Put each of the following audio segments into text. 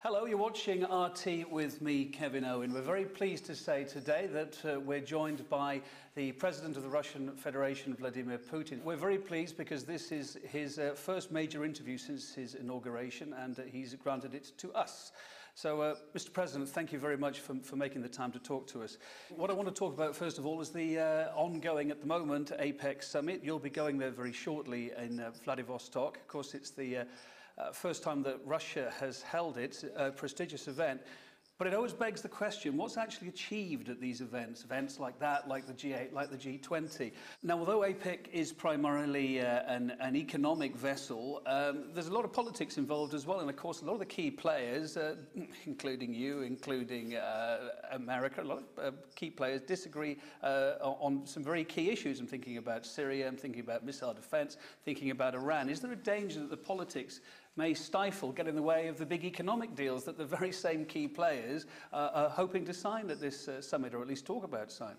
Hello, you're watching RT with me, Kevin Owen. We're very pleased to say today that we're joined by the President of the Russian Federation, Vladimir Putin. We're very pleased because this is his first major interview since his inauguration, and he's granted it to us. So, Mr. President, thank you very much for making the time to talk to us. What I want to talk about, first of all, is the ongoing, at the moment, APEC summit. You'll be going there very shortly in Vladivostok. Of course, it's the first time that Russia has held it, a prestigious event. But it always begs the question, what's actually achieved at these events like that, like the G8, like the G20? Now, although APEC is primarily an economic vessel, there's a lot of politics involved as well. And of course, a lot of the key players, including you, including America, a lot of key players disagree on some very key issues. I'm thinking about Syria, I'm thinking about missile defense, thinking about Iran. Is there a danger that the politics may stifle, get in the way of the big economic deals that the very same key players are hoping to sign at this summit, or at least talk about signing?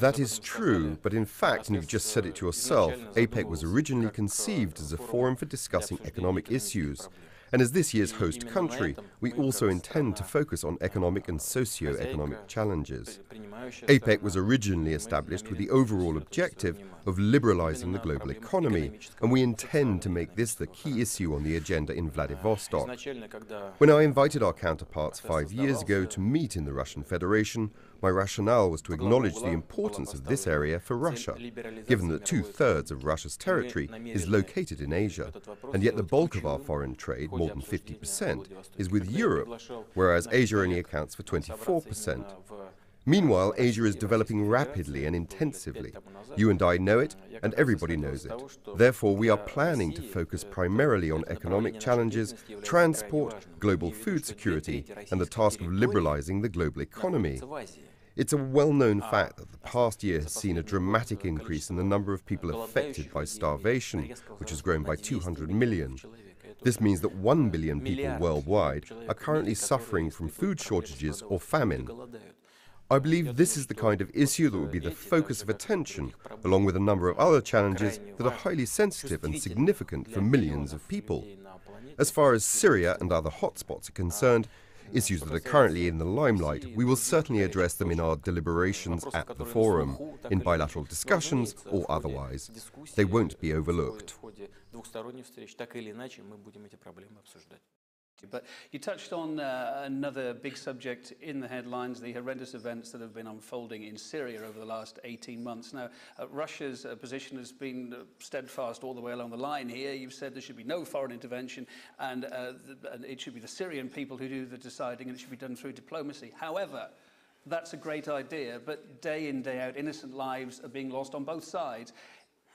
That is true, but in fact, and you've just said it to yourself, APEC was originally conceived as a forum for discussing economic issues. And as this year's host country, we also intend to focus on economic and socio-economic challenges. APEC was originally established with the overall objective of liberalizing the global economy, and we intend to make this the key issue on the agenda in Vladivostok. When I invited our counterparts 5 years ago to meet in the Russian Federation, my rationale was to acknowledge the importance of this area for Russia, given that 2/3 of Russia's territory is located in Asia, and yet the bulk of our foreign trade, more than 50%, is with Europe, whereas Asia only accounts for 24%. Meanwhile, Asia is developing rapidly and intensively. You and I know it, and everybody knows it. Therefore, we are planning to focus primarily on economic challenges, transport, global food security, and the task of liberalizing the global economy. It's a well-known fact that the past year has seen a dramatic increase in the number of people affected by starvation, which has grown by 200 million. This means that 1 billion people worldwide are currently suffering from food shortages or famine. I believe this is the kind of issue that will be the focus of attention, along with a number of other challenges that are highly sensitive and significant for millions of people. As far as Syria and other hotspots are concerned, issues that are currently in the limelight, we will certainly address them in our deliberations at the forum, in bilateral discussions or otherwise. They won't be overlooked. But you touched on another big subject in the headlines, the horrendous events that have been unfolding in Syria over the last 18 months. Now, Russia's position has been steadfast all the way along the line here. You've said there should be no foreign intervention, and it should be the Syrian people who do the deciding, and it should be done through diplomacy. However, that's a great idea, but day in, day out, innocent lives are being lost on both sides.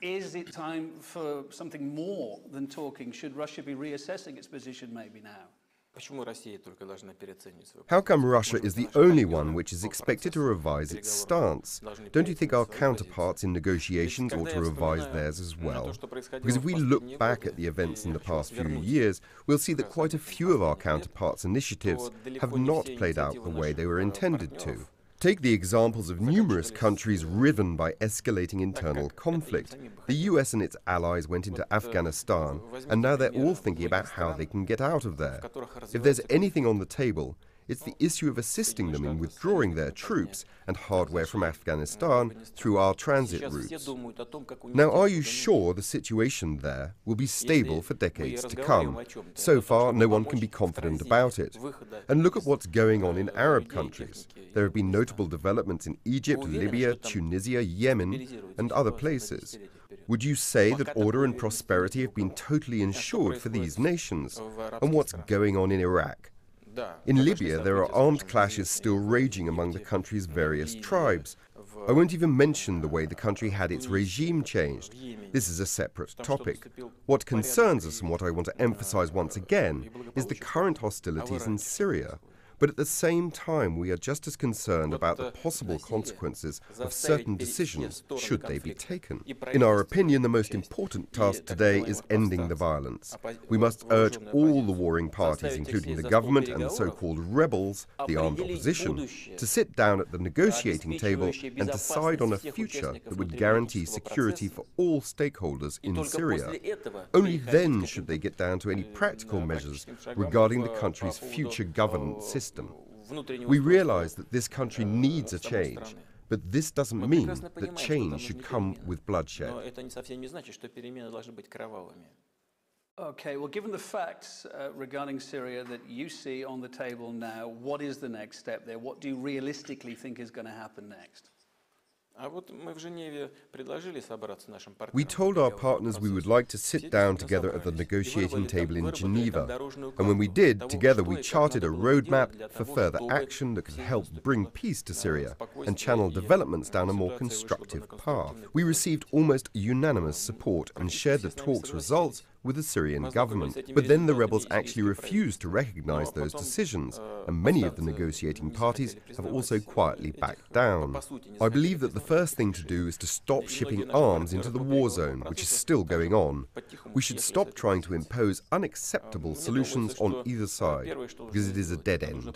Is it time for something more than talking? Should Russia be reassessing its position maybe now? How come Russia is the only one which is expected to revise its stance? Don't you think our counterparts in negotiations ought to revise theirs as well? Because if we look back at the events in the past few years, we'll see that quite a few of our counterparts' initiatives have not played out the way they were intended to. Take the examples of numerous countries riven by escalating internal conflict. The US and its allies went into Afghanistan, and now they're all thinking about how they can get out of there. If there's anything on the table, it's the issue of assisting them in withdrawing their troops and hardware from Afghanistan through our transit routes. Now, are you sure the situation there will be stable for decades to come? So far, no one can be confident about it. And look at what's going on in Arab countries. There have been notable developments in Egypt, Libya, Tunisia, Yemen, and other places. Would you say that order and prosperity have been totally ensured for these nations? And what's going on in Iraq? In Libya, there are armed clashes still raging among the country's various tribes. I won't even mention the way the country had its regime changed. This is a separate topic. What concerns us, and what I want to emphasize once again, is the current hostilities in Syria. But at the same time, we are just as concerned about the possible consequences of certain decisions, should they be taken. In our opinion, the most important task today is ending the violence. We must urge all the warring parties, including the government and the so-called rebels, the armed opposition, to sit down at the negotiating table and decide on a future that would guarantee security for all stakeholders in Syria. Only then should they get down to any practical measures regarding the country's future governance system. We realize that this country needs a change, but this doesn't mean that change should come with bloodshed. Okay, well, given the facts regarding Syria that you see on the table now, what is the next step there? What do you realistically think is going to happen next? We told our partners we would like to sit down together at the negotiating table in Geneva. And when we did, together we charted a roadmap for further action that could help bring peace to Syria and channel developments down a more constructive path. We received almost unanimous support and shared the talks' results with the Syrian government. But then the rebels actually refused to recognize those decisions, and many of the negotiating parties have also quietly backed down. I believe that the first thing to do is to stop shipping arms into the war zone, which is still going on. We should stop trying to impose unacceptable solutions on either side, because it is a dead end.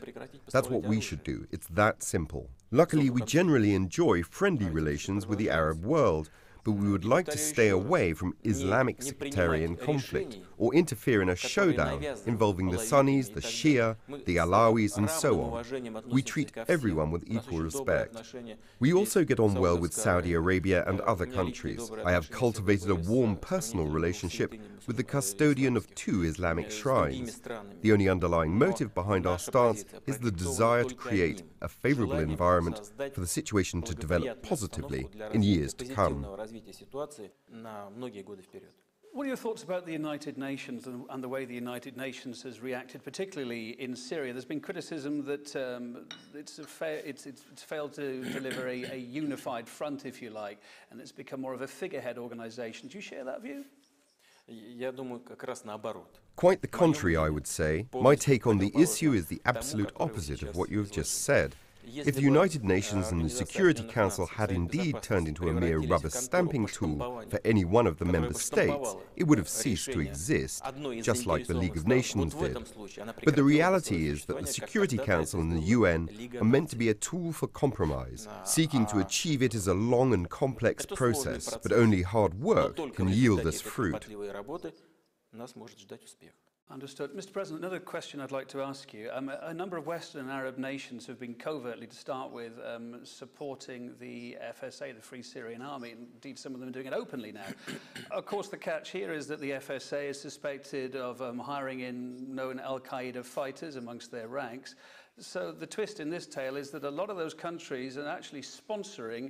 That's what we should do. It's that simple. Luckily, we generally enjoy friendly relations with the Arab world, but we would like to stay away from Islamic sectarian conflict or interfere in a showdown involving the Sunnis, the Shia, the Alawis, and so on. We treat everyone with equal respect. We also get on well with Saudi Arabia and other countries. I have cultivated a warm personal relationship with the custodian of 2 Islamic shrines. The only underlying motive behind our stance is the desire to create a favorable environment for the situation to develop positively in years to come. What are your thoughts about the United Nations and the way the United Nations has reacted, particularly in Syria? There's been criticism that it's failed to deliver a unified front, if you like, and it's become more of a figurehead organization. Do you share that view? Quite the contrary, I would say. My take on the issue is the absolute opposite of what you have just said. If the United Nations and the Security Council had indeed turned into a mere rubber stamping tool for any one of the member states, it would have ceased to exist, just like the League of Nations did. But the reality is that the Security Council and the UN are meant to be a tool for compromise. Seeking to achieve it is a long and complex process, but only hard work can yield us fruit. Understood. Mr. President, another question I'd like to ask you. A number of Western and Arab nations have been covertly, to start with, supporting the FSA, the Free Syrian Army. Indeed, some of them are doing it openly now. Of course, the catch here is that the FSA is suspected of hiring in known al-Qaeda fighters amongst their ranks. So the twist in this tale is that a lot of those countries are actually sponsoring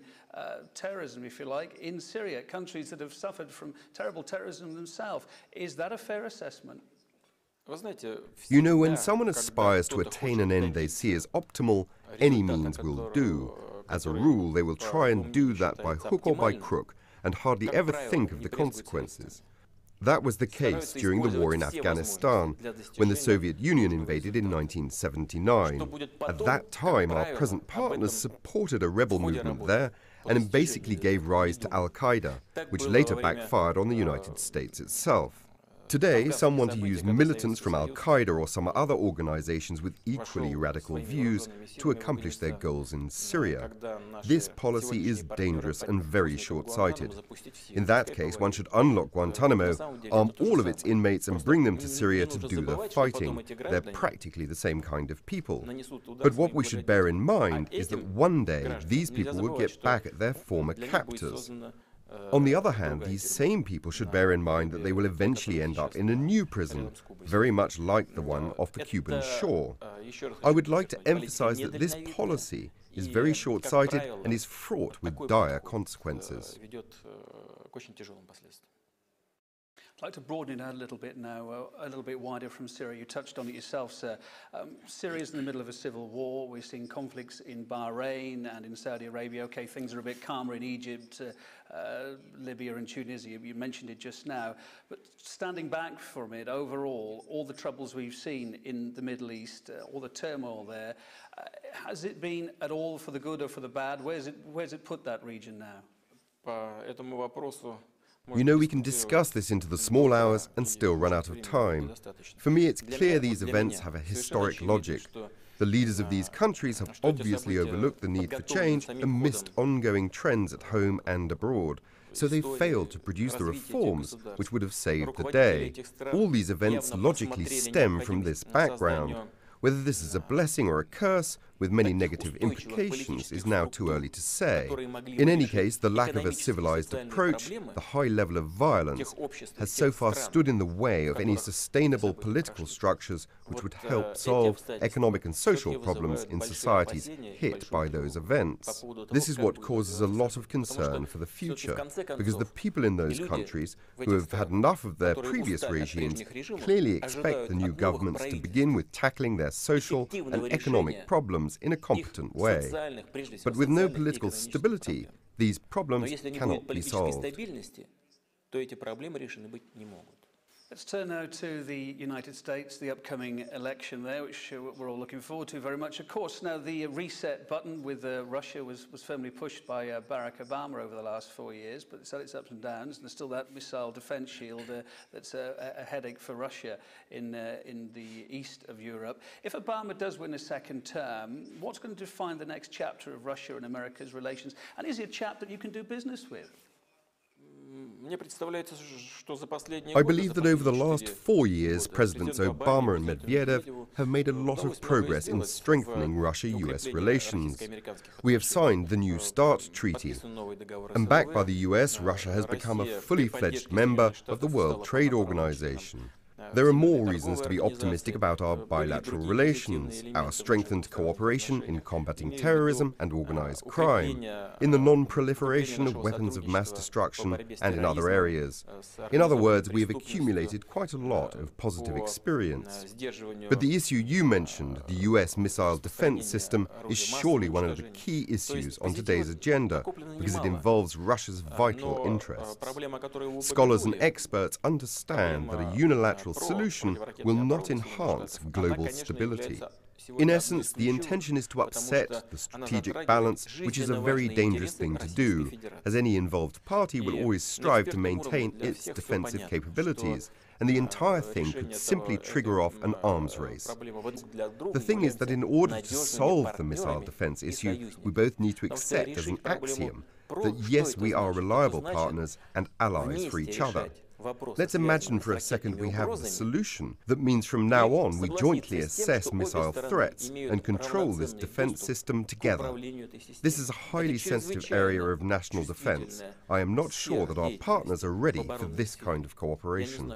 terrorism, if you like, in Syria, countries that have suffered from terrible terrorism themselves. Is that a fair assessment? You know, when someone aspires to attain an end they see as optimal, any means will do. As a rule, they will try and do that by hook or by crook, and hardly ever think of the consequences. That was the case during the war in Afghanistan, when the Soviet Union invaded in 1979. At that time, our present partners supported a rebel movement there, and it basically gave rise to al-Qaeda, which later backfired on the United States itself. Today, some want to use militants from al-Qaeda or some other organizations with equally radical views to accomplish their goals in Syria. This policy is dangerous and very short-sighted. In that case, one should unlock Guantanamo, arm all of its inmates and bring them to Syria to do the fighting. They're practically the same kind of people. But what we should bear in mind is that one day these people will get back at their former captors. On the other hand, these same people should bear in mind that they will eventually end up in a new prison, very much like the one off the Cuban shore. I would like to emphasize that this policy is very short-sighted and is fraught with dire consequences. I'd like to broaden it out a little bit now, a little bit wider from Syria. You touched on it yourself, sir. Syria's in the middle of a civil war. We're seeing conflicts in Bahrain and in Saudi Arabia. Okay, things are a bit calmer in Egypt, Libya and Tunisia. You mentioned it just now. But standing back from it, overall, all the troubles we've seen in the Middle East, all the turmoil there, has it been at all for the good or for the bad? Where's it put that region now? You know, we can discuss this into the small hours and still run out of time. For me, it's clear these events have a historic logic. The leaders of these countries have obviously overlooked the need for change and missed ongoing trends at home and abroad. So they failed to produce the reforms which would have saved the day. All these events logically stem from this background. Whether this is a blessing or a curse, with many negative implications, is now too early to say. In any case, the lack of a civilized approach, the high level of violence, has so far stood in the way of any sustainable political structures which would help solve economic and social problems in societies hit by those events. This is what causes a lot of concern for the future, because the people in those countries, who have had enough of their previous regimes, clearly expect the new governments to begin with tackling their social and economic problems in a competent way. But with no political stability, these problems cannot be solved. Let's turn now to the United States, the upcoming election there, which we're all looking forward to very much. Of course, now the reset button with Russia was firmly pushed by Barack Obama over the last 4 years, but it's had its ups and downs, and there's still that missile defense shield that's a headache for Russia in the east of Europe. If Obama does win a second term, what's going to define the next chapter of Russia and America's relations? And is he a chap that you can do business with? I believe that over the last 4 years, Presidents Obama and Medvedev have made a lot of progress in strengthening Russia-US relations. We have signed the New START Treaty, and backed by the US, Russia has become a fully fledged member of the World Trade Organization. There are more reasons to be optimistic about our bilateral relations, our strengthened cooperation in combating terrorism and organized crime, in the non-proliferation of weapons of mass destruction, and in other areas. In other words, we have accumulated quite a lot of positive experience. But the issue you mentioned, the US missile defense system, is surely one of the key issues on today's agenda, because it involves Russia's vital interests. Scholars and experts understand that a unilateral solution will not enhance global stability. In essence, the intention is to upset the strategic balance, which is a very dangerous thing to do, as any involved party will always strive to maintain its defensive capabilities, and the entire thing could simply trigger off an arms race. The thing is that in order to solve the missile defense issue, we both need to accept as an axiom that yes, we are reliable partners and allies for each other. Let's imagine for a second we have the solution. That means from now on we jointly assess missile threats and control this defense system together. This is a highly sensitive area of national defense. I am not sure that our partners are ready for this kind of cooperation.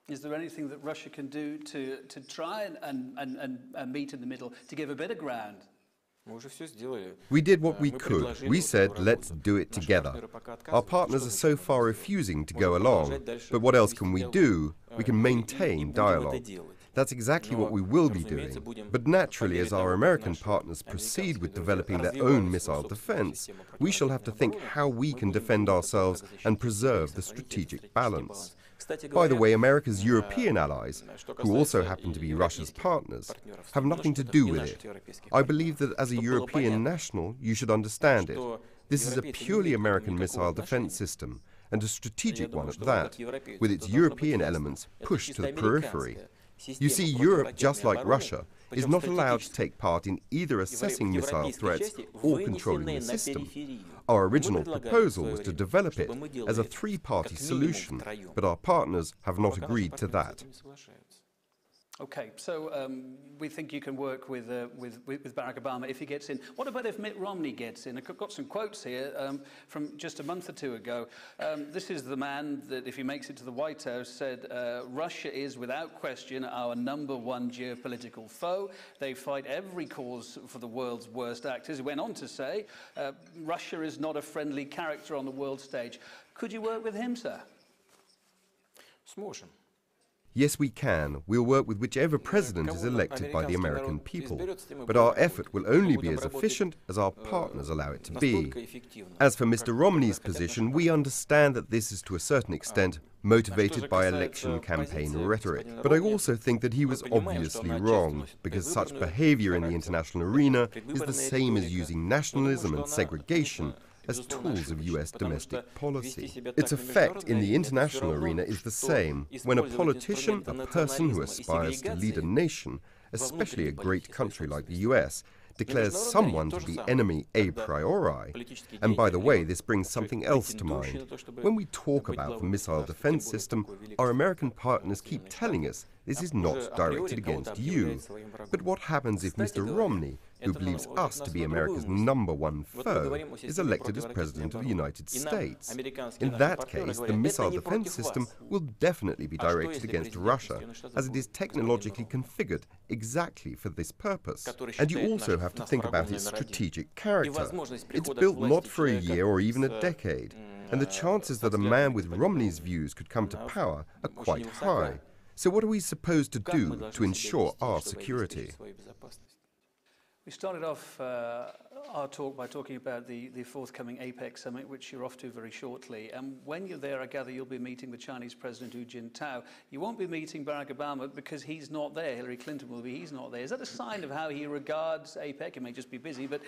Is there anything that Russia can do to try and meet in the middle, to give a bit of ground? We did what we could. We said, let's do it together. Our partners are so far refusing to go along. But what else can we do? We can maintain dialogue. That's exactly what we will be doing. But naturally, as our American partners proceed with developing their own missile defense, we shall have to think how we can defend ourselves and preserve the strategic balance. By the way, America's European allies, who also happen to be Russia's partners, have nothing to do with it. I believe that as a European national, you should understand it. This is a purely American missile defense system, and a strategic one at that, with its European elements pushed to the periphery. You see, Europe, just like Russia, is not allowed to take part in either assessing missile threats or controlling the system. Our original proposal was to develop it as a three-party solution, but our partners have not agreed to that. Okay, so we think you can work with Barack Obama if he gets in. What about if Mitt Romney gets in? I've got some quotes here from just a month or two ago. This is the man that, if he makes it to the White House, said, Russia is without question our #1 geopolitical foe. They fight every cause for the world's worst actors. He went on to say, Russia is not a friendly character on the world stage. Could you work with him, sir? Сможем. Yes, we can. We'll work with whichever president is elected by the American people. But our effort will only be as efficient as our partners allow it to be. As for Mr. Romney's position, we understand that this is to a certain extent motivated by election campaign rhetoric. But I also think that he was obviously wrong, because such behavior in the international arena is the same as using nationalism and segregation as tools of US domestic policy. Its effect in the international arena is the same. When a politician, a person who aspires to lead a nation, especially a great country like the US, declares someone to be enemy a priori. And by the way, this brings something else to mind. When we talk about the missile defense system, our American partners keep telling us this is not directed against you. But what happens if Mr. Romney, who believes us to be America's #1 foe, is elected as President of the United States? In that case, the missile defense system will definitely be directed against Russia, as it is technologically configured exactly for this purpose. And you also have to think about its strategic character. It's built not for a year or even a decade, and the chances that a man with Romney's views could come to power are quite high. So what are we supposed to do to ensure our security? We started off our talk by talking about the forthcoming APEC summit, which you're off to very shortly. And when you're there, I gather you'll be meeting the Chinese President Hu Jintao. You won't be meeting Barack Obama because he's not there. Hillary Clinton will be, he's not there. Is that a sign of how he regards APEC? It may just be busy, but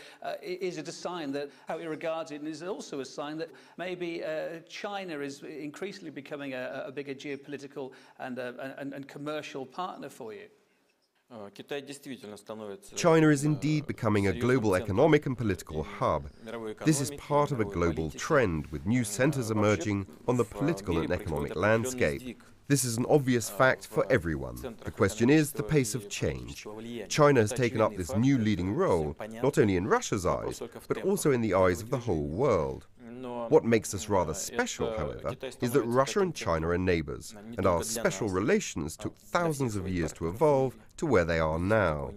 is it a sign that how he regards it? And is it also a sign that maybe China is increasingly becoming a bigger geopolitical and commercial partner for you? China is indeed becoming a global economic and political hub. This is part of a global trend, with new centers emerging on the political and economic landscape. This is an obvious fact for everyone. The question is the pace of change. China has taken up this new leading role, not only in Russia's eyes, but also in the eyes of the whole world. What makes us rather special, however, is that Russia and China are neighbors, and our special relations took thousands of years to evolve to where they are now.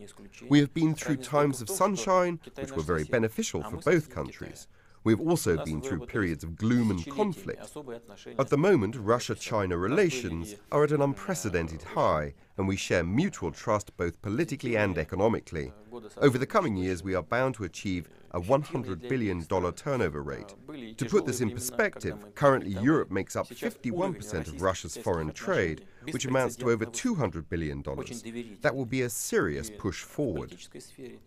We have been through times of sunshine, which were very beneficial for both countries. We have also been through periods of gloom and conflict. At the moment, Russia-China relations are at an unprecedented high, and we share mutual trust both politically and economically. Over the coming years, we are bound to achieve a $100 billion turnover rate. To put this in perspective, currently Europe makes up 51% of Russia's foreign trade, which amounts to over $200 billion. That will be a serious push forward.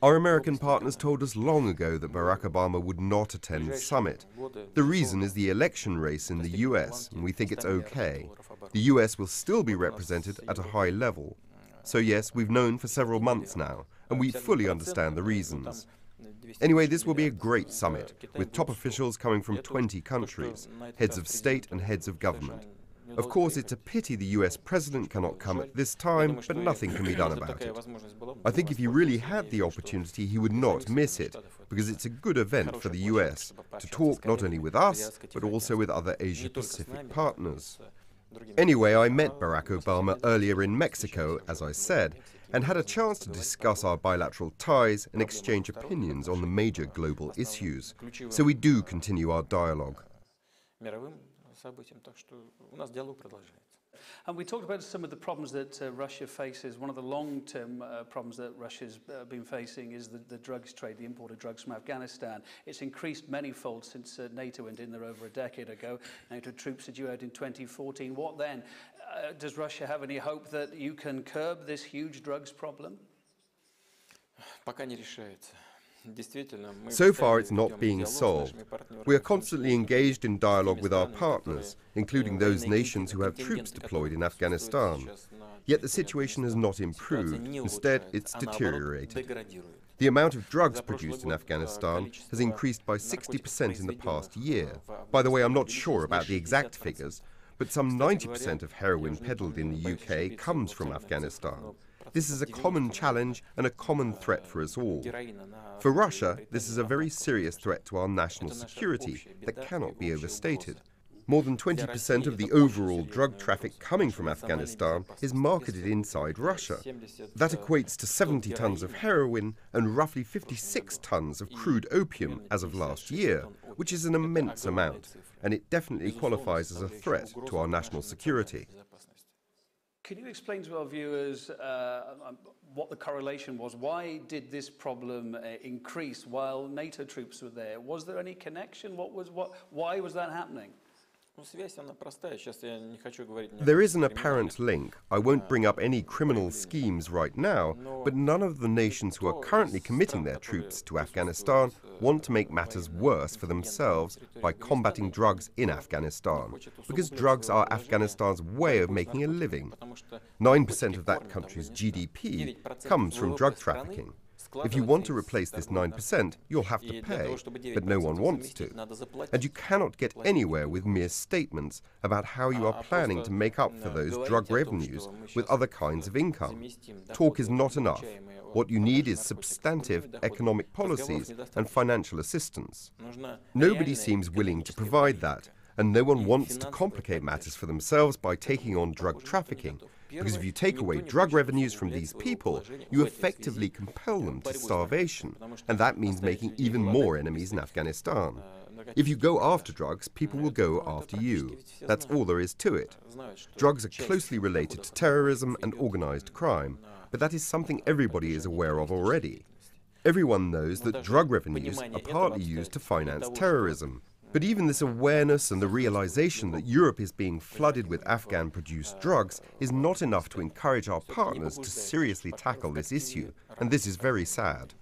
Our American partners told us long ago that Barack Obama would not attend the summit. The reason is the election race in the US, and we think it's okay. The US will still be represented at a high level. So yes, we've known for several months now, and we fully understand the reasons. Anyway, this will be a great summit, with top officials coming from 20 countries, heads of state and heads of government. Of course, it's a pity the US president cannot come at this time, but nothing can be done about it. I think if he really had the opportunity, he would not miss it, because it's a good event for the US to talk not only with us, but also with other Asia-Pacific partners. Anyway, I met Barack Obama earlier in Mexico, as I said, and had a chance to discuss our bilateral ties and exchange opinions on the major global issues. So we do continue our dialogue. And we talked about some of the problems that Russia faces. One of the long-term problems that Russia's been facing is the drugs trade, the import of drugs from Afghanistan. It's increased many-fold since NATO went in there over a decade ago. NATO troops are due out in 2014. What then? Does Russia have any hope that you can curb this huge drugs problem? So far, it's not being solved. We are constantly engaged in dialogue with our partners, including those nations who have troops deployed in Afghanistan. Yet the situation has not improved. Instead, it's deteriorated. The amount of drugs produced in Afghanistan has increased by 60% in the past year. By the way, I'm not sure about the exact figures, but some 90% of heroin peddled in the UK comes from Afghanistan. This is a common challenge and a common threat for us all. For Russia, this is a very serious threat to our national security that cannot be overstated. More than 20% of the overall drug traffic coming from Afghanistan is marketed inside Russia. That equates to 70 tons of heroin and roughly 56 tons of crude opium as of last year, which is an immense amount, and it definitely qualifies as a threat to our national security. Can you explain to our viewers what the correlation was? Why did this problem increase while NATO troops were there? Was there any connection? Why was that happening? There is an apparent link. I won't bring up any criminal schemes right now, but none of the nations who are currently committing their troops to Afghanistan want to make matters worse for themselves by combating drugs in Afghanistan, because drugs are Afghanistan's way of making a living. 9% of that country's GDP comes from drug trafficking. If you want to replace this 9%, you'll have to pay, but no one wants to. And you cannot get anywhere with mere statements about how you are planning to make up for those drug revenues with other kinds of income. Talk is not enough. What you need is substantive economic policies and financial assistance. Nobody seems willing to provide that, and no one wants to complicate matters for themselves by taking on drug trafficking. Because if you take away drug revenues from these people, you effectively compel them to starvation, and that means making even more enemies in Afghanistan. If you go after drugs, people will go after you. That's all there is to it. Drugs are closely related to terrorism and organized crime, but that is something everybody is aware of already. Everyone knows that drug revenues are partly used to finance terrorism. But even this awareness and the realization that Europe is being flooded with Afghan-produced drugs is not enough to encourage our partners to seriously tackle this issue, and this is very sad.